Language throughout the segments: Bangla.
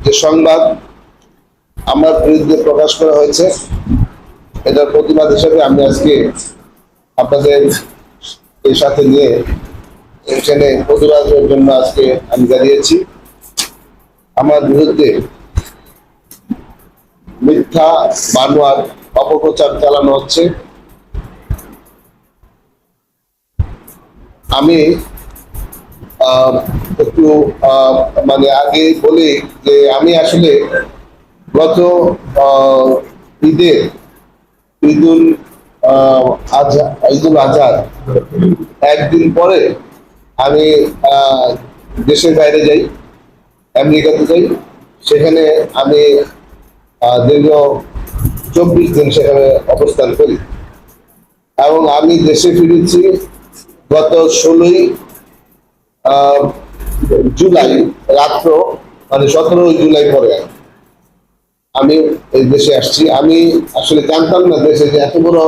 যে সংবাদ আমার বিরুদ্ধে প্রকাশ করা হয়েছে, এটার প্রতিবাদ হিসেবে আমি আজকে আপনাদের এই সাথে নিয়ে এখানে প্রতিবাদের জন্য আজকে আমি দাঁড়িয়েছি। আমার বিরুদ্ধে মিথ্যা বানোয়ার অপপ্রচার চালানো হচ্ছে। আমি একটু মানে আগে বলি যে আমি আসলে গত ঈদুল আজহার একদিন পরে আমি দেশের বাইরে যাই, আমেরিকাতে যাই। সেখানে আমি দীর্ঘ 24 দিন সেখানে অবস্থান করি এবং আমি দেশে ফিরেছি গত 16ই জুলাই রাত্র, মানে 17 জুলাই পরে আমি এই দেশে আসছি। আমি আসলে জানতাম না দেশে যে এত বড়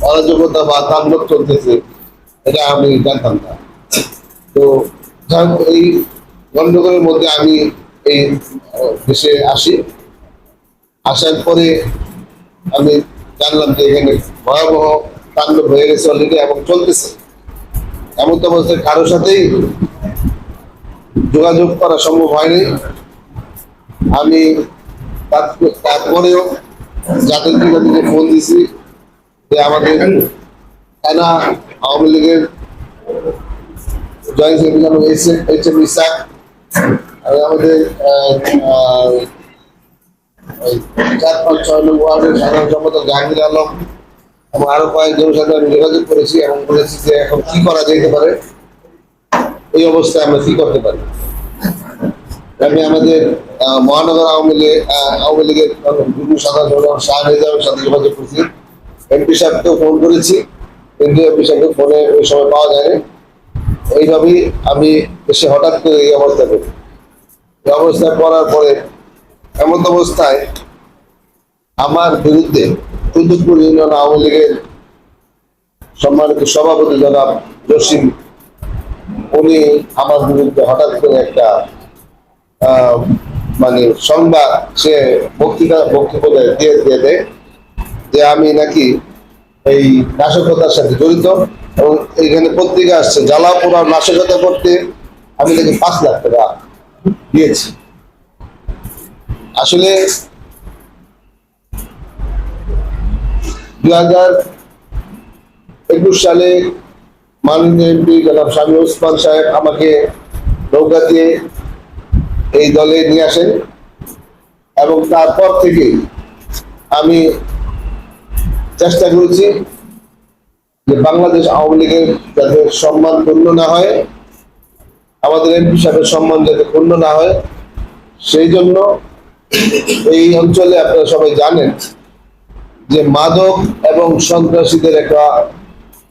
অরাজকতা বা তাণ্ডব চলতেছে, এটা আমি জানতাম না। তো এই গন্ডগোলের মধ্যে আমি এই দেশে আসি। আসার পরে আমি জানলাম যে এখানে ভয়াবহ তাণ্ডব হয়ে গেছে অলরেডি এবং চলতেছে। এমন তো অবস্থায় কারোর সাথেই যোগাযোগ করা সম্ভব হয়নি। আমি তারপরেও জাতীয় দিকে ফোন দিছি যে আমাদের থানা আওয়ামী লীগের জয়েন্ট সেক্রেটারি ইসাক, আমাদের 4-5-6 নম্বর ওয়ার্ডের সাধারণ সম্পাদক জাহাঙ্গীর আলম এবং আরো কয়েকজনের সাথে আমি যোগাযোগ করেছি এবং বলেছি যে এখন কি করা যেতে পারে, এই অবস্থায় আমরা কি করতে পারি। আমি আমাদের মহানগর আওয়ামী লীগের সাধারণ সম্পাদক শাহ নিজামের সাথে যোগাযোগ করেছি, এমপি সাহেবকেও ফোন করেছি, কিন্তু এমপি সাহেবকে ফোনে ওই সময় পাওয়া যায়নি। এইভাবেই আমি এসে হঠাৎ করে এই অবস্থা করি। এই অবস্থায় পড়ার পরে এমন অবস্থায় আমার বিরুদ্ধে কুতুবপুর ইউনিয়ন আওয়ামী লীগের সম্মানিত সভাপতি জনাব জসিম, উনি আমার বিরুদ্ধে হঠাৎ করে একটা মানে সংবাদ সে বক্তব্য দিয়ে দেয় যে আমি নাকি এই নাশকতার সাথে জড়িত এবং এইখানে পত্রিকা আসছে জ্বালাপোড়া নাশকতা করতে আমি নাকি 5 লাখ টাকা দিয়েছি। আসলে 2021 সালে মাননীয় এমপি জনাব শামীম ওসমান সাহেব আমাকে নৌকা দিয়ে এই দলে নিয়ে আসেন এবং তারপর থেকে আমি চেষ্টা করেছি যে বাংলাদেশ আওয়ামী লীগের যাতে সম্মান ক্ষুণ্ণ না হয়, আমাদের এমপি সাহেবের সম্মান যাতে ক্ষুণ্ণ না হয়, সেই জন্য এই অঞ্চলে আপনারা সবাই জানেন যে মাদক এবং সন্ত্রাসীদের একটা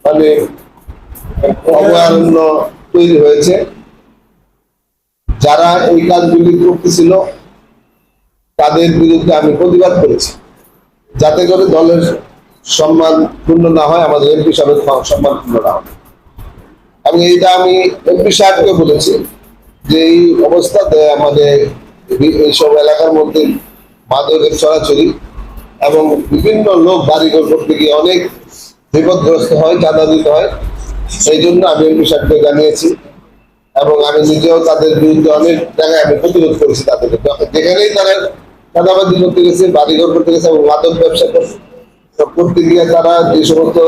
মানে অভয়ারণ্য তৈরি হয়েছে। যারা এই কাজগুলি করতেছিল তাদের বিরুদ্ধে আমি প্রতিবাদ করেছি, যাতে করে দলের সম্মান ক্ষুণ্ণ না হয়, আমাদের এমপি সাহেবের সম্মান ক্ষুণ্ণ না হয়। এবং এইটা আমি এমপি সাহেবকে বলেছি যে এই অবস্থাতে আমাদের এইসব এলাকার মধ্যে মাদকের ছড়াছড়ি এবং বিভিন্ন লোক বাড়িঘর করতে গিয়ে অনেক বিপদগ্রস্ত হয়, চাঁদা দিতে হয়। সেই জন্য আমি এমপি সাহেবকে জানিয়েছি এবং আমি নিজেও তাদের বিরুদ্ধে অনেক জায়গায় আমি প্রতিরোধ করেছি। তাদেরকে যেখানেই তারা চাঁদাবাজি করতে গেছে, বাড়িঘর করতে গেছে এবং মাদক ব্যবসা করতে গিয়ে তারা যে সমস্ত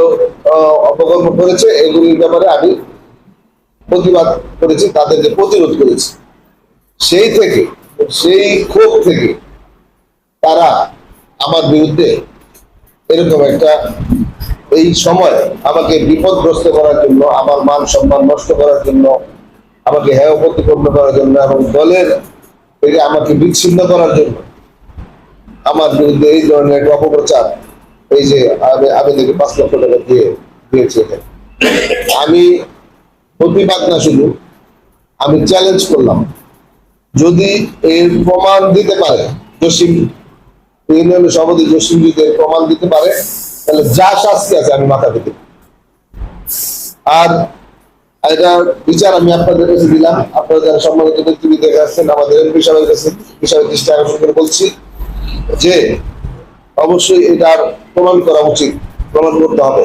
অপকর্ম করেছে এগুলির ব্যাপারে আমি প্রতিবাদ করেছি, তাদেরকে প্রতিরোধ করেছি। সেই ক্ষোভ থেকে তারা আমার বিরুদ্ধে এরকম একটা এই সময় আমাকে বিপদগ্রস্ত করার জন্য, আমার মান সম্মান নষ্ট করার জন্য, আমাকে হেয় প্রতিপন্ন করার জন্য এবং দলের থেকে আমাকে বিচ্ছিন্ন করার জন্য আমার বিরুদ্ধে এই ধরনের একটা অপপ্রচার, এই যে আমি দেখি 5 লক্ষ টাকা দিয়েছে। আমি প্রতিবাদ না, শুধু আমি চ্যালেঞ্জ করলাম, যদি এর প্রমাণ দিতে পারে জসিম, ইউনিয়নের সভাপতি জসিম যদি এর প্রমাণ দিতে পারে তাহলে যা শাস্তি আছে আমি মাথা পেতে। আর আর এটা বিচার আমি আপনাদের কাছে দিলাম, আপনারা যারা সম্মানিত ব্যক্তিবিদ দেখে আসছেন আমাদের এমপি সাহেবের কাছে বিষয়ে দৃষ্টি আকর্ষণ করে বলছি যে অবশ্যই এটার প্রমাণ করা উচিত, প্রমাণ করতে হবে।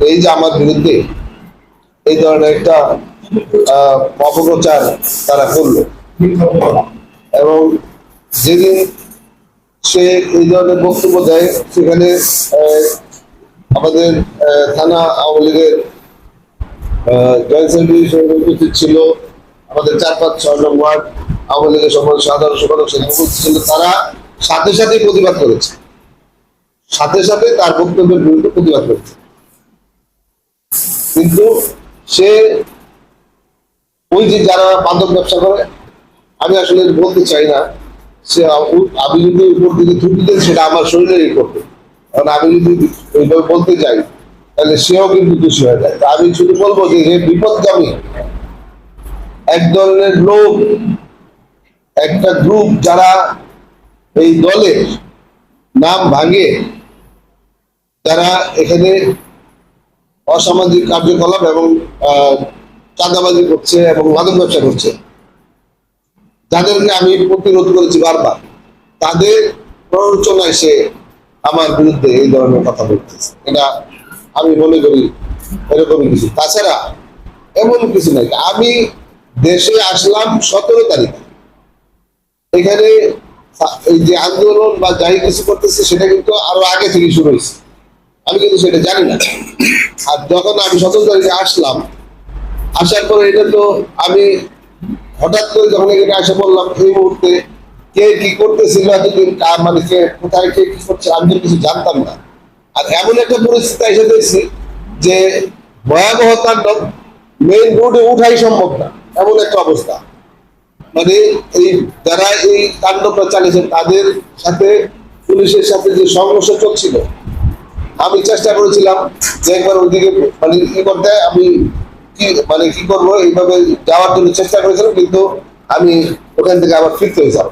তো এই যে আমার বিরুদ্ধে এই ধরনের একটা অপপ্রচার তারা করলো, এবং যেদিন সে এই ধরনের বক্তব্য দেয় সেখানে আমাদের থানা আওয়ামী লীগের জয়েন্ট সেক্রেটারি উপস্থিত ছিল, আমাদের 4-5-6 নং ওয়ার্ড আওয়ামী লীগের সাধারণ সম্পাদক উপস্থিত ছিল। তারা সাথে সাথে প্রতিবাদ করেছে, সাথে সাথে তার বক্তব্যের বিরুদ্ধে প্রতিবাদ করেছে। কিন্তু সে ওই যে যারা মাদক ব্যবসা করে, আমি আসলে বলতে চাই না, সে আমি যদি উপর দিকে থুটি দেন সেটা আমার শরীরেরই করবে, কারণ আমি যদি ওইভাবে বলতে যাই তাহলে সেও কিন্তু দোষী হয়ে যায়। তা আমি শুধু বলবো যে বিপদগামী এক ধরনের লোক, একটা গ্রুপ যারা এই দলের নাম ভাঙে, যারা এখানে অসামাজিক কার্যকলাপ এবং চাঁদাবাজি করছে এবং মাদক ব্যবসা করছে, যাদেরকে আমি প্রতিরোধ করেছি বারবার, তাদের প্ররোচনায় সে আমার বিরুদ্ধে এই ধরনের কথা বলতেছে। এটা আমি মনে করি এরকমই কিছু, তাছাড়া এমন কিছু নাই। আমি দেশে আসলাম 17 তারিখে, এখানে এই যে আন্দোলন বা যাই কিছু করতেছে সেটা কিন্তু আরো আগে থেকে শুরু হয়েছে, আমি কিন্তু সেটা জানি না। আর যখন আমি 17 তারিখে আসলাম, আসার পরে এটা তো আমি হঠাৎ করে যখন এখানে এসে বললাম, এই মুহূর্তে কে কি করতেছিল এতদিন, মানে কে কোথায় কে কি করছে আমি তো কিছু জানতাম না। আর এমন একটা পরিস্থিতি এসে দেখছি যে ভয়াবহ তাণ্ডব, মেইন রোডে উঠাই সম্ভব না, এমন একটা অবস্থা। মানে এই যারা এই তাণ্ডবটা চালিয়েছে তাদের সাথে পুলিশের সাথে যে সংঘর্ষ চলছিল, আমি চেষ্টা করেছিলাম যে একবার ওইদিকে মানে কি করতে, আমি কি করবো এইভাবে যাওয়ার জন্য চেষ্টা করেছিলাম, কিন্তু আমি ওখান থেকে আবার ফিরতে হয়েছিলাম।